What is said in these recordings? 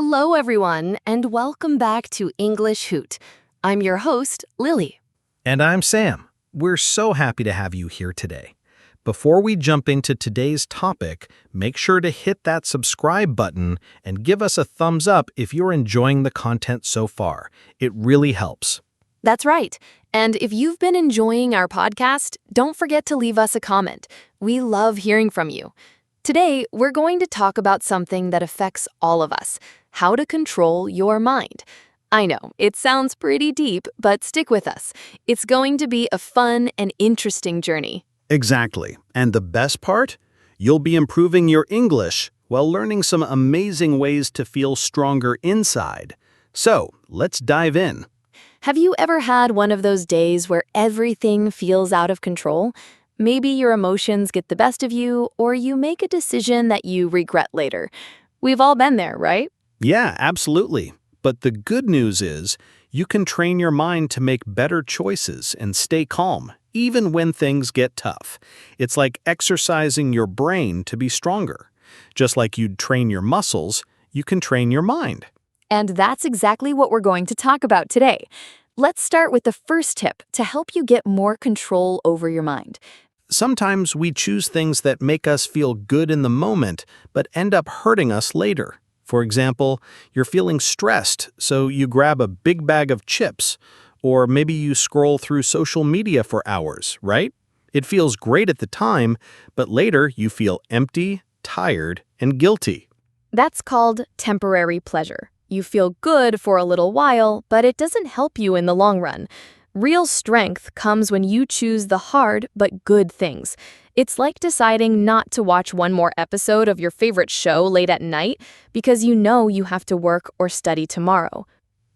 Hello, everyone, and welcome back to English Hoot. I'm your host, Lily. And I'm Sam. We're so happy to have you here today. Before we jump into today's topic, make sure to hit that subscribe button and give us a thumbs up if you're enjoying the content so far. It really helps. That's right. And if you've been enjoying our podcast, don't forget to leave us a comment. We love hearing from you. Today, we're going to talk about something that affects all of us: how to control your mind. I know, it sounds pretty deep, but stick with us. It's going to be a fun and interesting journey. Exactly. And the best part? You'll be improving your English while learning some amazing ways to feel stronger inside. So, let's dive in. Have you ever had one of those days where everything feels out of control? Maybe your emotions get the best of you, or you make a decision that you regret later. We've all been there, right? Yeah, absolutely. But the good news is, you can train your mind to make better choices and stay calm, even when things get tough. It's like exercising your brain to be stronger. Just like you'd train your muscles, you can train your mind. And that's exactly what we're going to talk about today. Let's start with the first tip to help you get more control over your mind. Sometimes we choose things that make us feel good in the moment, but end up hurting us later. For example, you're feeling stressed, so you grab a big bag of chips. Or maybe you scroll through social media for hours, right? It feels great at the time, but later you feel empty, tired, and guilty. That's called temporary pleasure. You feel good for a little while, but it doesn't help you in the long run. Real strength comes when you choose the hard but good things. It's like deciding not to watch one more episode of your favorite show late at night because you know you have to work or study tomorrow.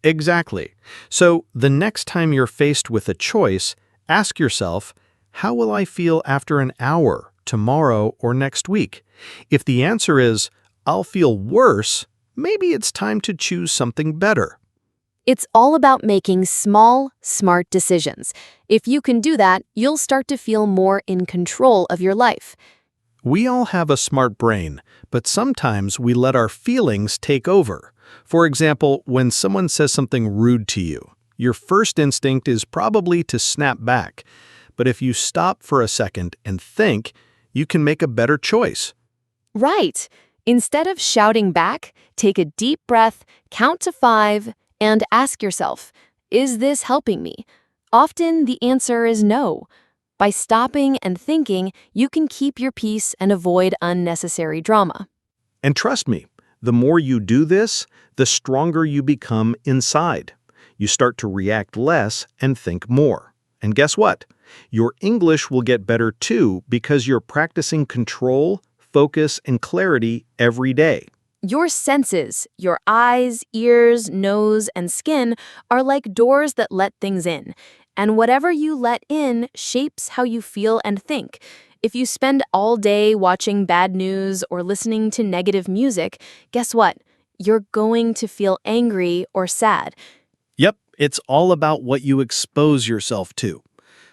Exactly. So the next time you're faced with a choice, ask yourself, how will I feel after an hour, tomorrow, or next week? If the answer is, I'll feel worse, maybe it's time to choose something better. It's all about making small, smart decisions. If you can do that, you'll start to feel more in control of your life. We all have a smart brain, but sometimes we let our feelings take over. For example, when someone says something rude to you, your first instinct is probably to snap back. But if you stop for a second and think, you can make a better choice. Right. Instead of shouting back, take a deep breath, count to 5, and ask yourself, is this helping me? Often the answer is no. By stopping and thinking, you can keep your peace and avoid unnecessary drama. And trust me, the more you do this, the stronger you become inside. You start to react less and think more. And guess what? Your English will get better too because you're practicing control, focus, and clarity every day. Your senses, your eyes, ears, nose, and skin are like doors that let things in. And whatever you let in shapes how you feel and think. If you spend all day watching bad news or listening to negative music, guess what? You're going to feel angry or sad. Yep, it's all about what you expose yourself to.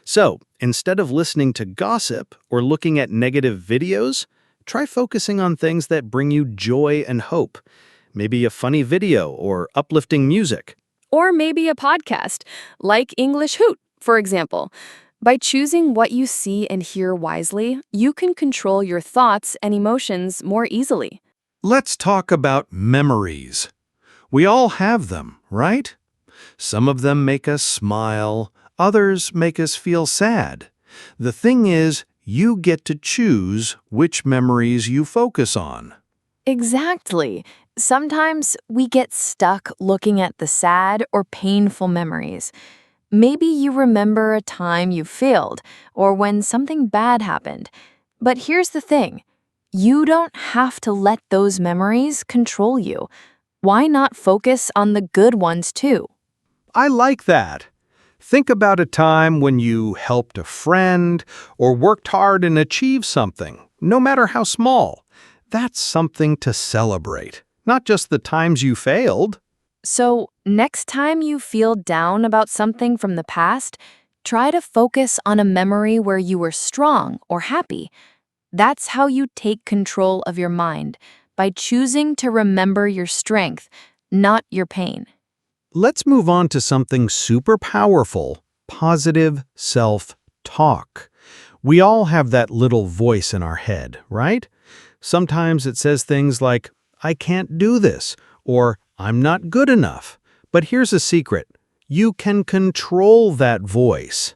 So, instead of listening to gossip or looking at negative videos, try focusing on things that bring you joy and hope. Maybe a funny video or uplifting music. Or maybe a podcast, like English Hoot, for example. By choosing what you see and hear wisely, you can control your thoughts and emotions more easily. Let's talk about memories. We all have them, right? Some of them make us smile, others make us feel sad. The thing is, you get to choose which memories you focus on. Exactly. Sometimes we get stuck looking at the sad or painful memories. Maybe you remember a time you failed or when something bad happened. But here's the thing. You don't have to let those memories control you. Why not focus on the good ones too? I like that. Think about a time when you helped a friend or worked hard and achieved something, no matter how small. That's something to celebrate, not just the times you failed. So, next time you feel down about something from the past, try to focus on a memory where you were strong or happy. That's how you take control of your mind, by choosing to remember your strength, not your pain. Let's move on to something super powerful: positive self-talk. We all have that little voice in our head, right? Sometimes it says things like, I can't do this, or I'm not good enough. But here's a secret: you can control that voice.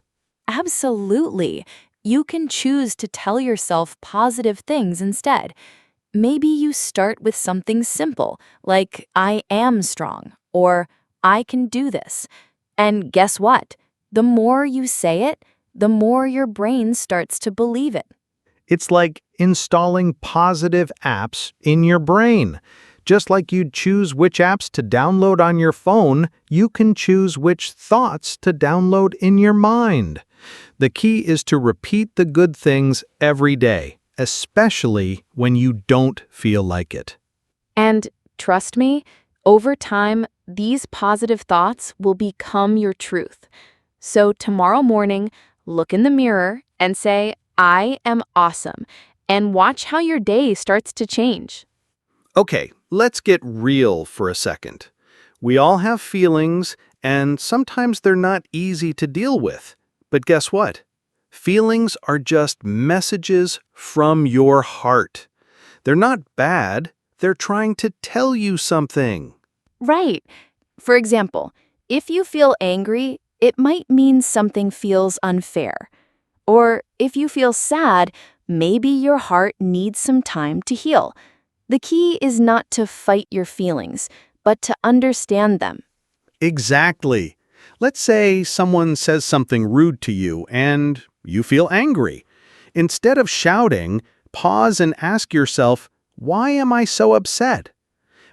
Absolutely. You can choose to tell yourself positive things instead. Maybe you start with something simple, like I am strong, or I can do this. And guess what? The more you say it, the more your brain starts to believe it. It's like installing positive apps in your brain. Just like you'd choose which apps to download on your phone, you can choose which thoughts to download in your mind. The key is to repeat the good things every day, especially when you don't feel like it. And trust me, over time, these positive thoughts will become your truth. So tomorrow morning, look in the mirror and say, I am awesome, and watch how your day starts to change. Okay, let's get real for a second. We all have feelings, and sometimes they're not easy to deal with. But guess what? Feelings are just messages from your heart. They're not bad, they're trying to tell you something. Right. For example, if you feel angry, it might mean something feels unfair. Or if you feel sad, maybe your heart needs some time to heal. The key is not to fight your feelings, but to understand them. Exactly. Let's say someone says something rude to you and you feel angry. Instead of shouting, pause and ask yourself, why am I so upset?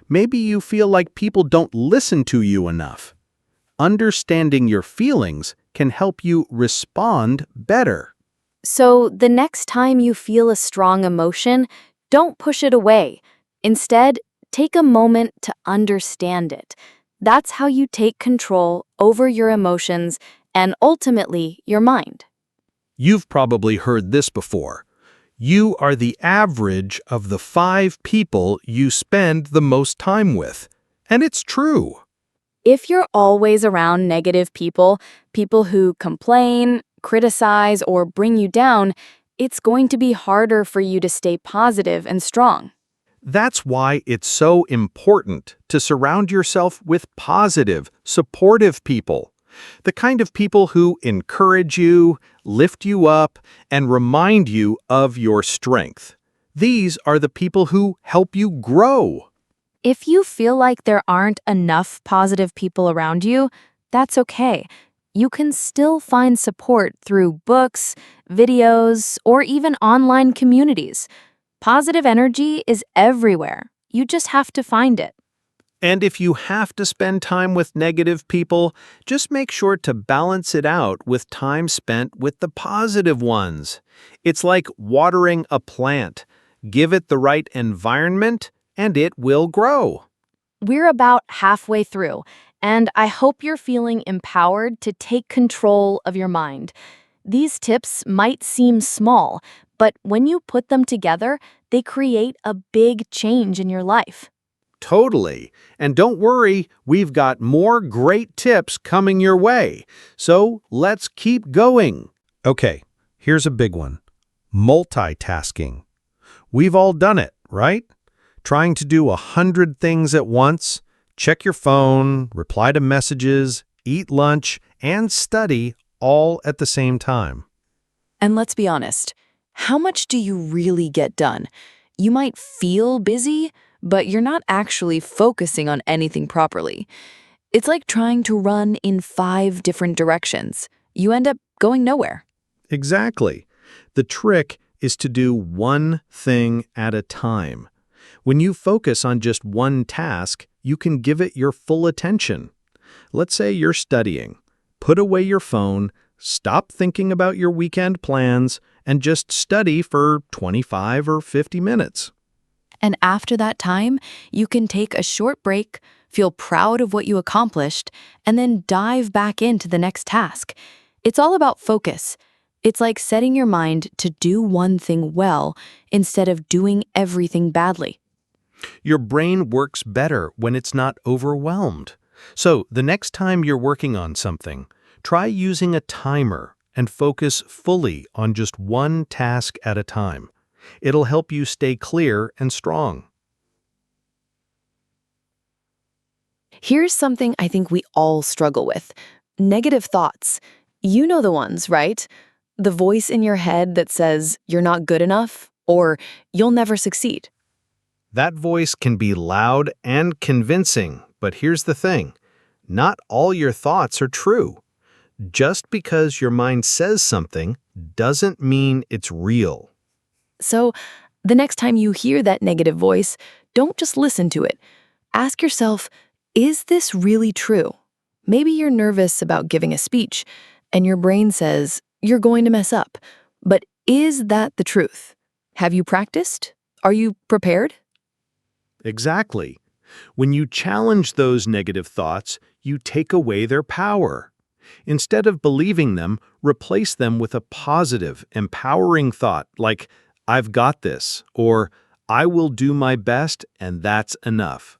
Maybe you feel like people don't listen to you enough. Understanding your feelings can help you respond better. So the next time you feel a strong emotion, don't push it away. Instead, take a moment to understand it. That's how you take control over your emotions and ultimately your mind. You've probably heard this before. You are the average of the 5 people you spend the most time with. And it's true. If you're always around negative people, people who complain, criticize, or bring you down, it's going to be harder for you to stay positive and strong. That's why it's so important to surround yourself with positive, supportive people. The kind of people who encourage you, lift you up, and remind you of your strength. These are the people who help you grow. If you feel like there aren't enough positive people around you, that's okay. You can still find support through books, videos, or even online communities. Positive energy is everywhere. You just have to find it. And if you have to spend time with negative people, just make sure to balance it out with time spent with the positive ones. It's like watering a plant. Give it the right environment, and it will grow. We're about halfway through, and I hope you're feeling empowered to take control of your mind. These tips might seem small, but when you put them together, they create a big change in your life. Totally. And don't worry, we've got more great tips coming your way. So let's keep going. Okay, here's a big one: multitasking. We've all done it, right? Trying to do 100 things at once, check your phone, reply to messages, eat lunch, and study all at the same time. And let's be honest, how much do you really get done? You might feel busy, but you're not actually focusing on anything properly. It's like trying to run in 5 different directions. You end up going nowhere. Exactly. The trick is to do one thing at a time. When you focus on just one task, you can give it your full attention. Let's say you're studying. Put away your phone, stop thinking about your weekend plans, and just study for 25 or 50 minutes. And after that time, you can take a short break, feel proud of what you accomplished, and then dive back into the next task. It's all about focus. It's like setting your mind to do one thing well instead of doing everything badly. Your brain works better when it's not overwhelmed. So, the next time you're working on something, try using a timer and focus fully on just one task at a time. It'll help you stay clear and strong. Here's something I think we all struggle with: negative thoughts. You know the ones, right? The voice in your head that says you're not good enough or you'll never succeed. That voice can be loud and convincing, but here's the thing: not all your thoughts are true. Just because your mind says something doesn't mean it's real. So, the next time you hear that negative voice, don't just listen to it. Ask yourself, is this really true? Maybe you're nervous about giving a speech, and your brain says you're going to mess up. But is that the truth? Have you practiced? Are you prepared? Exactly. When you challenge those negative thoughts, you take away their power. Instead of believing them, replace them with a positive, empowering thought like, I've got this, or I will do my best and that's enough.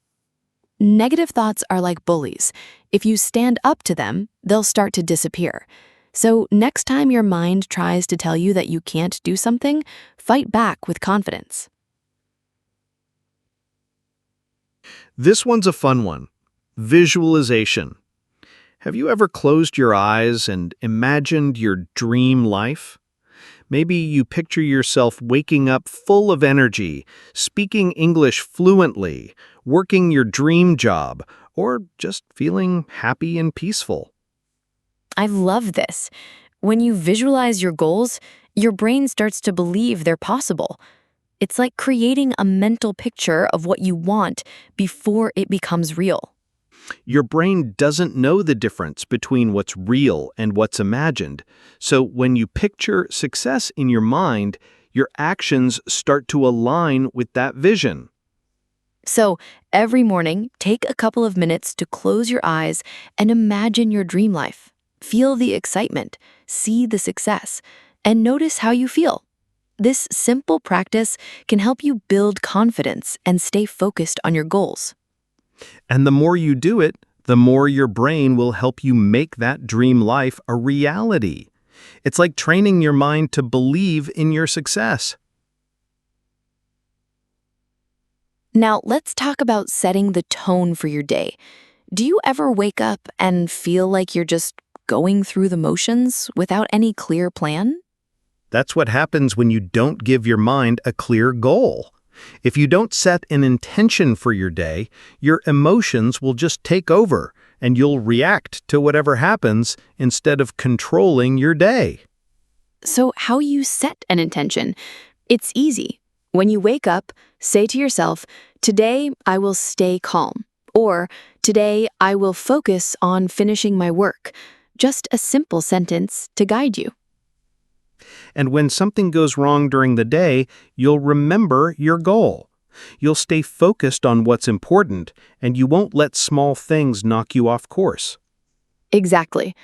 Negative thoughts are like bullies. If you stand up to them, they'll start to disappear. So, next time your mind tries to tell you that you can't do something, fight back with confidence. This one's a fun one. Visualization. Have you ever closed your eyes and imagined your dream life? Maybe you picture yourself waking up full of energy, speaking English fluently, working your dream job, or just feeling happy and peaceful. I love this. When you visualize your goals, your brain starts to believe they're possible. It's like creating a mental picture of what you want before it becomes real. Your brain doesn't know the difference between what's real and what's imagined. So when you picture success in your mind, your actions start to align with that vision. So, every morning, take a couple of minutes to close your eyes and imagine your dream life. Feel the excitement, see the success, and notice how you feel. This simple practice can help you build confidence and stay focused on your goals. And the more you do it, the more your brain will help you make that dream life a reality. It's like training your mind to believe in your success. Now, let's talk about setting the tone for your day. Do you ever wake up and feel like you're just going through the motions without any clear plan? That's what happens when you don't give your mind a clear goal. If you don't set an intention for your day, your emotions will just take over and you'll react to whatever happens instead of controlling your day. So, how you set an intention? It's easy. When you wake up, say to yourself, today I will stay calm, or today I will focus on finishing my work. Just a simple sentence to guide you. And when something goes wrong during the day, you'll remember your goal. You'll stay focused on what's important, and you won't let small things knock you off course. Exactly.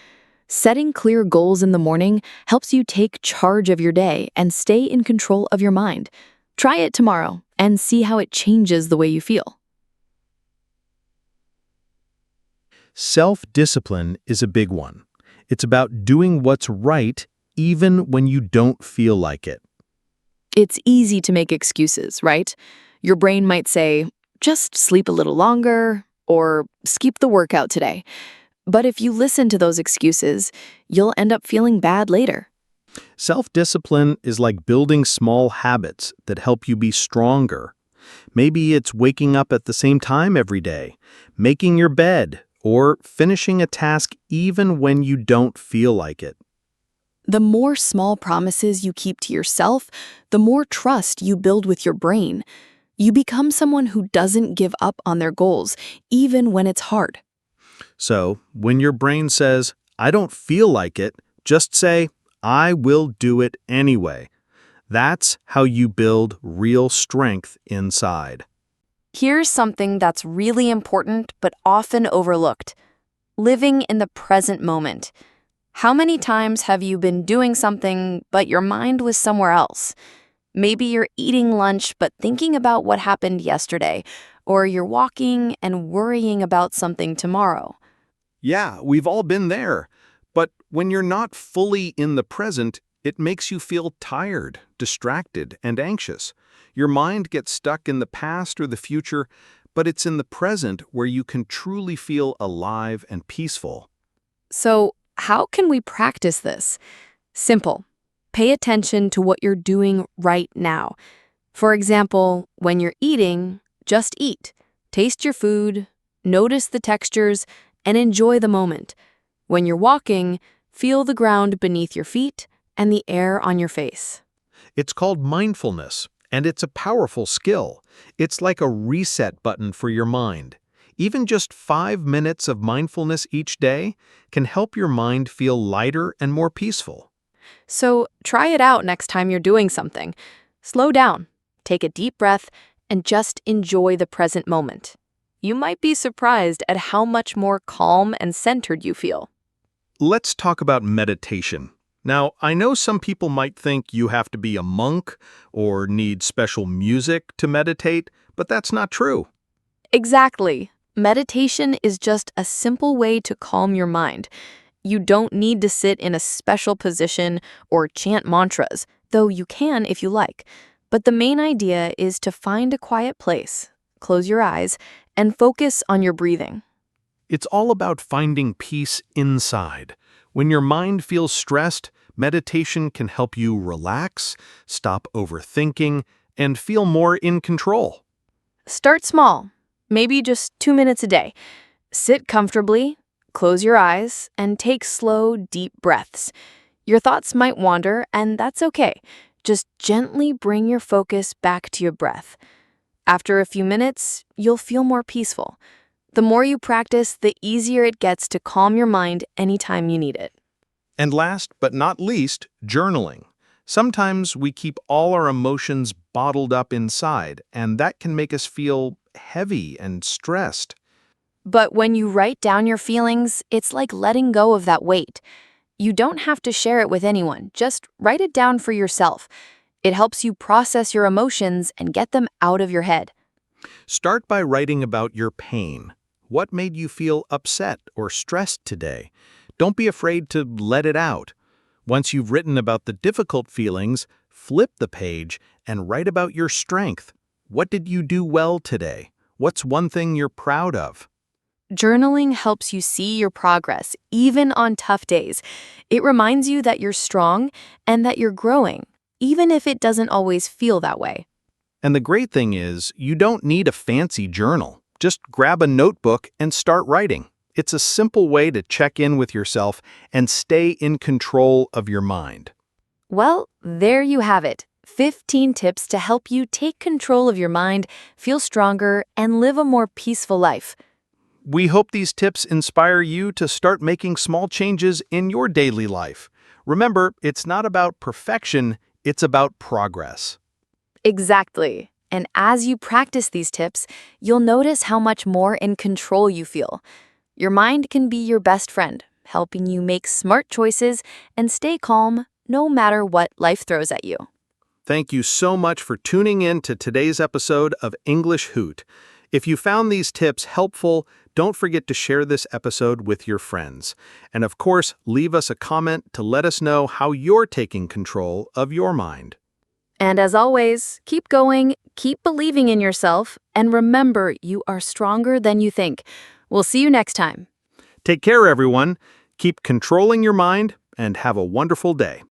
Setting clear goals in the morning helps you take charge of your day and stay in control of your mind. Try it tomorrow and see how it changes the way you feel. Self-discipline is a big one. It's about doing what's right even when you don't feel like it. It's easy to make excuses, right? Your brain might say, just sleep a little longer or skip the workout today. But if you listen to those excuses, you'll end up feeling bad later. Self-discipline is like building small habits that help you be stronger. Maybe it's waking up at the same time every day, making your bed, or finishing a task even when you don't feel like it. The more small promises you keep to yourself, the more trust you build with your brain. You become someone who doesn't give up on their goals, even when it's hard. So, when your brain says, I don't feel like it, just say, I will do it anyway. That's how you build real strength inside. Here's something that's really important but often overlooked: living in the present moment. How many times have you been doing something but your mind was somewhere else? Maybe you're eating lunch but thinking about what happened yesterday, or you're walking and worrying about something tomorrow. Yeah, we've all been there. But when you're not fully in the present, it makes you feel tired, distracted, and anxious. Your mind gets stuck in the past or the future, but it's in the present where you can truly feel alive and peaceful. So, how can we practice this? Simple. Pay attention to what you're doing right now. For example, when you're eating, just eat. Taste your food, notice the textures, and enjoy the moment. When you're walking, feel the ground beneath your feet and the air on your face. It's called mindfulness, and it's a powerful skill. It's like a reset button for your mind. Even just 5 minutes of mindfulness each day can help your mind feel lighter and more peaceful. So, try it out next time you're doing something. Slow down, take a deep breath, and just enjoy the present moment. You might be surprised at how much more calm and centered you feel. Let's talk about meditation. Now, I know some people might think you have to be a monk or need special music to meditate, but that's not true. Exactly. Meditation is just a simple way to calm your mind. You don't need to sit in a special position or chant mantras, though you can if you like. But the main idea is to find a quiet place, close your eyes, and focus on your breathing. It's all about finding peace inside. When your mind feels stressed, meditation can help you relax, stop overthinking, and feel more in control. Start small, maybe just 2 minutes a day. Sit comfortably, close your eyes, and take slow, deep breaths. Your thoughts might wander, and that's okay. Just gently bring your focus back to your breath. After a few minutes, you'll feel more peaceful. The more you practice, the easier it gets to calm your mind anytime you need it. And last but not least, journaling. Sometimes we keep all our emotions bottled up inside, and that can make us feel heavy and stressed. But when you write down your feelings, it's like letting go of that weight. You don't have to share it with anyone, just write it down for yourself. It helps you process your emotions and get them out of your head. Start by writing about your pain. What made you feel upset or stressed today? Don't be afraid to let it out. Once you've written about the difficult feelings, flip the page and write about your strength. What did you do well today? What's one thing you're proud of? Journaling helps you see your progress, even on tough days. It reminds you that you're strong and that you're growing, even if it doesn't always feel that way. And the great thing is, you don't need a fancy journal. Just grab a notebook and start writing. It's a simple way to check in with yourself and stay in control of your mind. Well, there you have it. 15 tips to help you take control of your mind, feel stronger, and live a more peaceful life. We hope these tips inspire you to start making small changes in your daily life. Remember, it's not about perfection, it's about progress. Exactly. And as you practice these tips, you'll notice how much more in control you feel. Your mind can be your best friend, helping you make smart choices and stay calm no matter what life throws at you. Thank you so much for tuning in to today's episode of English Hoot. If you found these tips helpful, don't forget to share this episode with your friends. And of course, leave us a comment to let us know how you're taking control of your mind. And as always, keep going, keep believing in yourself, and remember you are stronger than you think. We'll see you next time. Take care, everyone. Keep controlling your mind and have a wonderful day.